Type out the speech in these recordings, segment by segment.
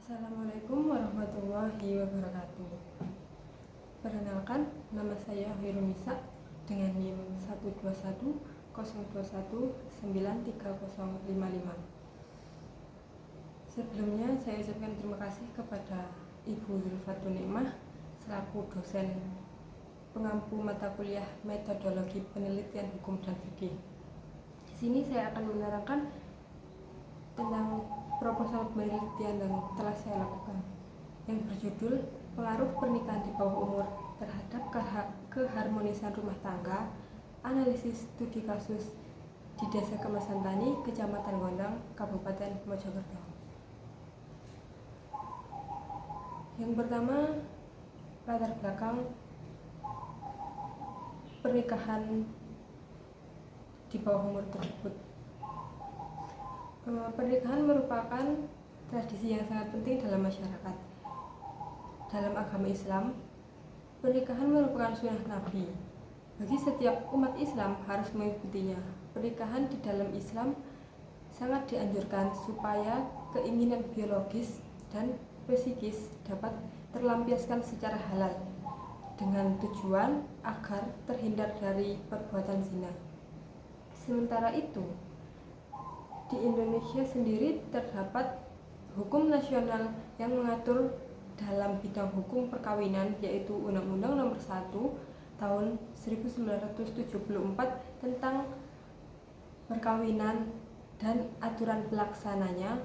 Assalamualaikum warahmatullahi wabarakatuh. Perkenalkan, nama saya Hirunisa dengan NIM 12102193055. Sebelumnya saya ucapkan terima kasih kepada Ibu Zulfatun Nikmah selaku dosen pengampu mata kuliah metodologi penelitian hukum dan fikih. Di sini saya akan menerangkan tentang proposal penelitian yang telah saya lakukan yang berjudul Pengaruh Pernikahan di Bawah Umur Terhadap Keharmonisan Rumah Tangga, Analisis Studi Kasus di Desa Kemasantani, Kecamatan Gondang, Kabupaten Mojokerto. Yang pertama, latar belakang pernikahan di bawah umur tersebut. Pernikahan merupakan tradisi yang sangat penting dalam masyarakat. Dalam agama Islam, pernikahan merupakan sunnah Nabi. Bagi setiap umat Islam harus mengikutinya. Pernikahan di dalam Islam sangat dianjurkan supaya keinginan biologis dan psikis dapat terlampiaskan secara halal dengan tujuan agar terhindar dari perbuatan zina. Sementara itu, di Indonesia sendiri terdapat hukum nasional yang mengatur dalam bidang hukum perkawinan, yaitu Undang-Undang Nomor 1 Tahun 1974 tentang perkawinan dan aturan pelaksananya,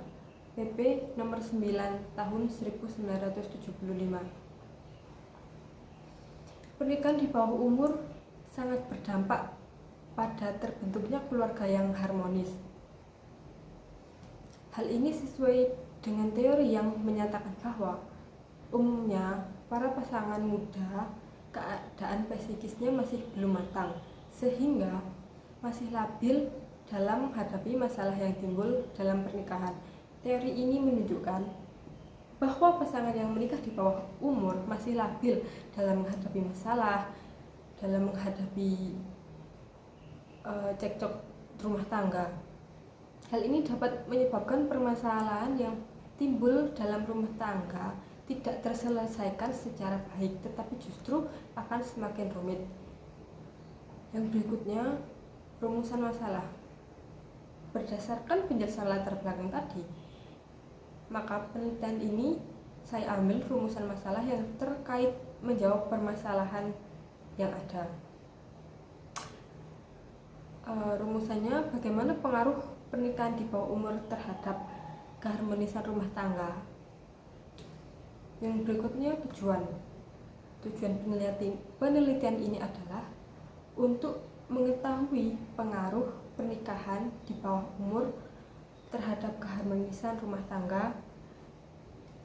PP Nomor 9 Tahun 1975. Pernikahan di bawah umur sangat berdampak pada terbentuknya keluarga yang harmonis. Hal ini sesuai dengan teori yang menyatakan bahwa umumnya para pasangan muda keadaan psikisnya masih belum matang sehingga masih labil dalam menghadapi masalah yang timbul dalam pernikahan. Teori ini menunjukkan bahwa pasangan yang menikah di bawah umur masih labil dalam menghadapi masalah, dalam menghadapi cekcok rumah tangga. Hal ini dapat menyebabkan permasalahan yang timbul dalam rumah tangga tidak terselesaikan secara baik, tetapi justru akan semakin rumit. Yang berikutnya, rumusan masalah. Berdasarkan penjelasan latar belakang tadi, maka penelitian ini saya ambil rumusan masalah yang terkait menjawab permasalahan yang ada. Rumusannya, bagaimana pengaruh pernikahan di bawah umur terhadap keharmonisan rumah tangga. Yang berikutnya, tujuan penelitian ini adalah untuk mengetahui pengaruh pernikahan di bawah umur terhadap keharmonisan rumah tangga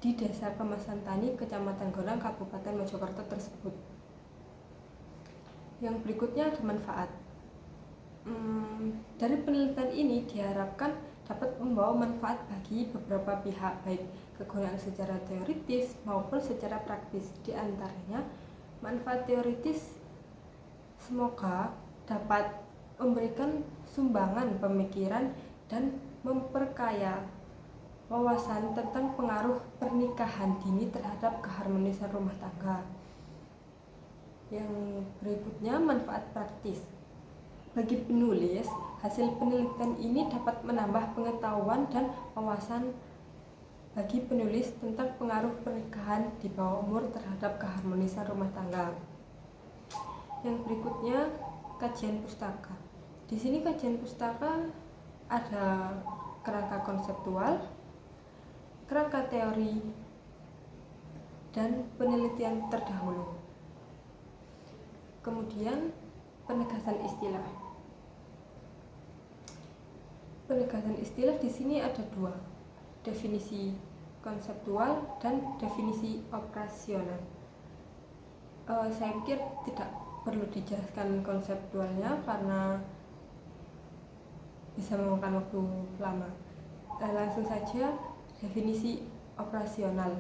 di Desa Kemasantani, Kecamatan Gondang, Kabupaten Mojokerto tersebut. Yang berikutnya ada manfaat. Dari penelitian ini diharapkan dapat membawa manfaat bagi beberapa pihak, baik kegunaan secara teoritis maupun secara praktis. Di antaranya, manfaat teoritis semoga dapat memberikan sumbangan pemikiran dan memperkaya wawasan tentang pengaruh pernikahan dini terhadap keharmonisan rumah tangga. Yang berikutnya, manfaat praktis. Bagi penulis, hasil penelitian ini dapat menambah pengetahuan dan wawasan bagi penulis tentang pengaruh pernikahan di bawah umur terhadap keharmonisan rumah tangga. Yang berikutnya, kajian pustaka. Di sini kajian pustaka ada kerangka konseptual, kerangka teori, dan penelitian terdahulu. Kemudian, penegasan istilah. Penegasan istilah di sini ada dua, definisi konseptual dan definisi operasional. Saya pikir tidak perlu dijelaskan konseptualnya karena bisa memakan waktu lama. Langsung saja definisi operasional.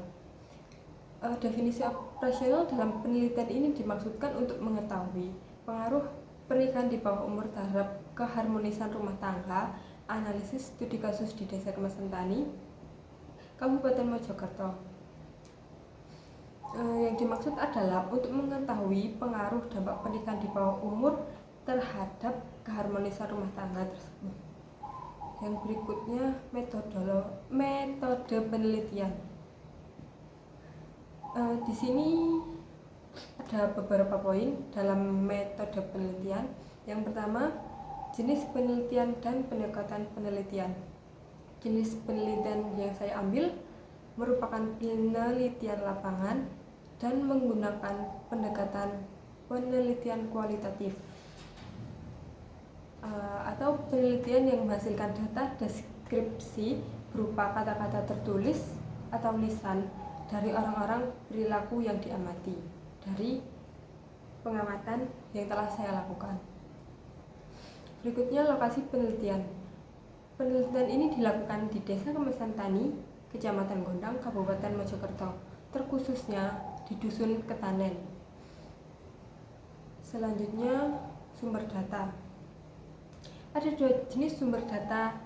Definisi operasional dalam penelitian ini dimaksudkan untuk mengetahui pengaruh pernikahan di bawah umur terhadap keharmonisan rumah tangga, analisis studi kasus di Desa Kemasantani, Kabupaten Mojokerto. Yang dimaksud adalah untuk mengetahui pengaruh dampak pernikahan di bawah umur terhadap keharmonisan rumah tangga tersebut. Yang berikutnya metode penelitian. Di sini ada beberapa poin dalam metode penelitian. Yang pertama, jenis penelitian dan pendekatan penelitian. Jenis penelitian yang saya ambil merupakan penelitian lapangan dan menggunakan pendekatan penelitian kualitatif atau penelitian yang menghasilkan data deskripsi berupa kata-kata tertulis atau lisan dari orang-orang perilaku yang diamati dari pengamatan yang telah saya lakukan. Berikutnya lokasi penelitian. Penelitian ini dilakukan di Desa Kemasan Tani, Kecamatan Gondang, Kabupaten Mojokerto, terkhususnya di Dusun Ketanen. Selanjutnya, sumber data. Ada 2 jenis sumber data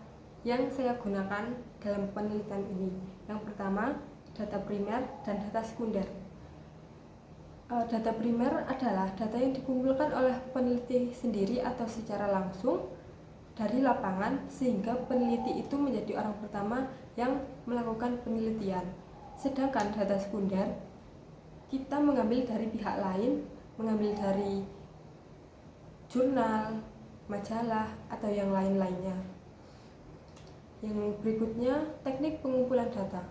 yang saya gunakan dalam penelitian ini. Yang pertama, data primer dan data sekunder. Data primer adalah data yang dikumpulkan oleh peneliti sendiri atau secara langsung dari lapangan, sehingga peneliti itu menjadi orang pertama yang melakukan penelitian. Sedangkan data sekunder kita mengambil dari pihak lain, mengambil dari jurnal, majalah, atau yang lain-lainnya. Yang berikutnya, teknik pengumpulan data.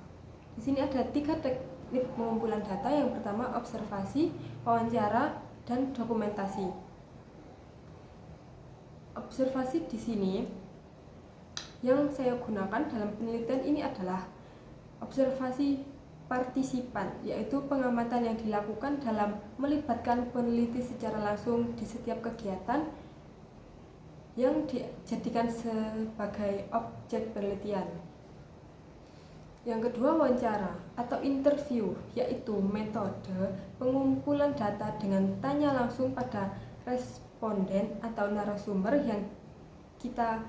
Di sini ada 3 teknik pengumpulan data. Yang pertama, observasi, wawancara, dan dokumentasi. Observasi di sini yang saya gunakan dalam penelitian ini adalah observasi partisipan, yaitu pengamatan yang dilakukan dalam melibatkan peneliti secara langsung di setiap kegiatan yang dijadikan sebagai objek penelitian. Yang kedua, wawancara atau interview, yaitu metode pengumpulan data dengan tanya langsung pada responden atau narasumber yang kita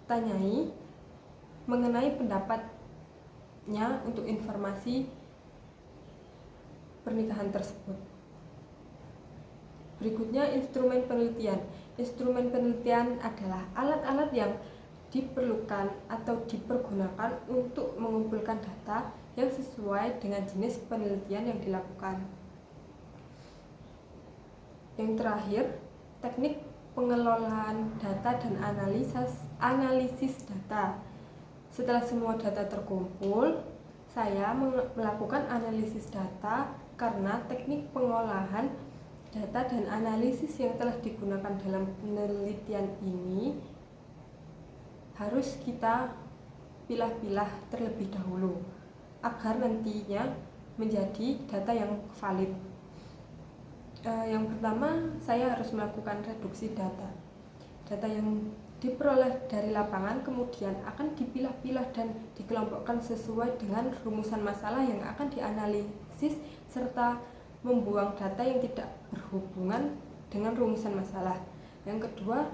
tanyai mengenai pendapatnya untuk informasi pernikahan tersebut. Berikutnya, instrumen penelitian. Instrumen penelitian adalah alat-alat yang diperlukan atau dipergunakan untuk mengumpulkan data yang sesuai dengan jenis penelitian yang dilakukan. Yang terakhir, teknik pengelolaan data dan analisis data. Setelah semua data terkumpul, saya melakukan analisis data karena teknik pengolahan data dan analisis yang telah digunakan dalam penelitian ini harus kita pilah-pilah terlebih dahulu agar nantinya menjadi data yang valid. Yang pertama, saya harus melakukan reduksi data. Data yang diperoleh dari lapangan kemudian akan dipilah-pilah dan dikelompokkan sesuai dengan rumusan masalah yang akan dianalisis, serta membuang data yang tidak berhubungan dengan rumusan masalah. Yang kedua,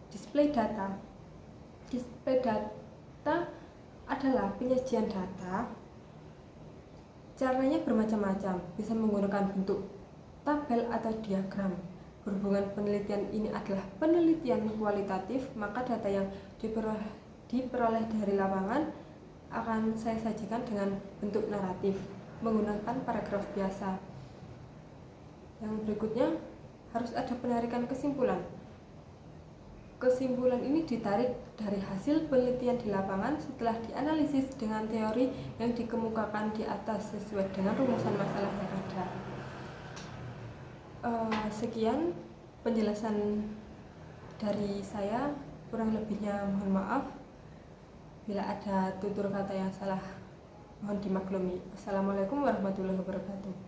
display data. Display data adalah penyajian data. Caranya bermacam-macam, bisa menggunakan bentuk tabel atau diagram. Berhubungan penelitian ini adalah penelitian kualitatif, maka data yang diperoleh dari lapangan akan saya sajikan dengan bentuk naratif menggunakan paragraf biasa. Yang berikutnya, harus ada penarikan kesimpulan. Kesimpulan ini ditarik dari hasil penelitian di lapangan setelah dianalisis dengan teori yang dikemukakan di atas sesuai dengan rumusan masalah yang ada. Sekian penjelasan dari saya, kurang lebihnya mohon maaf. Bila ada tutur kata yang salah, mohon dimaklumi. Assalamualaikum warahmatullahi wabarakatuh.